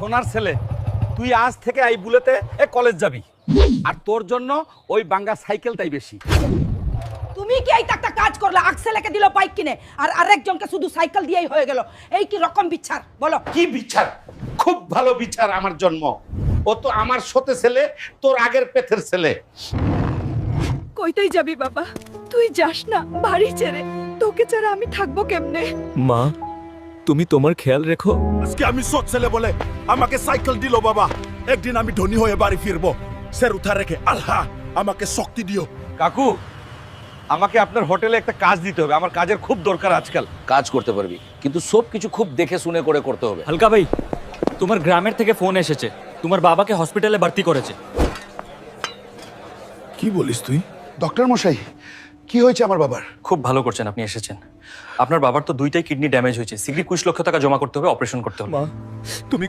সোনার ছেলে, তুই আজ থেকে এই বুলেটে কলেজ যাবি, আর তোর জন্য ওই বাঙ্গা সাইকেলটাই বেশি। তুমি কি এই একটা কাজ করলে? আকসেলেকে দিল বাইক কিনে, আর আরেকজনকে শুধু সাইকেল দিয়েই হয়ে গেল। এই কি রকম বিচার বলো? কি বিচার? খুব ভালো বিচার। আমার জন্ম, ও তো আমার সতে ছেলে, তোর আগের পেটের ছেলে। কইতেই যাবি বাবা? তুই যাস না বাড়ি ছেড়ে। তোকে ছাড়া আমি থাকবো কেমনে? মা, তুমি তোমার খেয়াল রেখো। আজকে আমি সৎ ছেলে বলে আমাকে সাইকেল দিল বাবা। একদিন আমি ধনী হয়ে বাড়ি ফিরবো। স্যার উঠা রেখে আল্লাহ আমাকে শক্তি দিও। কাকু, আমাকে আপনার হোটেলে একটা কাজ দিতে হবে, আমার কাজের খুব দরকার আজকাল। কাজ করতে পারবি, কিন্তু সব কিছু খুব দেখে শুনে করে করতে হবে। হালকা ভাই, তোমার গ্রামের থেকে ফোন এসেছে, তোমার বাবাকে হসপিটালে ভর্তি করেছে। কি বলিস তুই? ডক্টর মশাই, কি হয়েছে আমার বাবার? খুব ভালো করছেন আপনি এসেছেন। আপনার বাবার তো দুইটাই কিডনি ড্যামেজ হয়েছে, শীঘ্রই 20 লক্ষ টাকা জমা করতে হবে, অপারেশন করতে হবে। মা, তুমি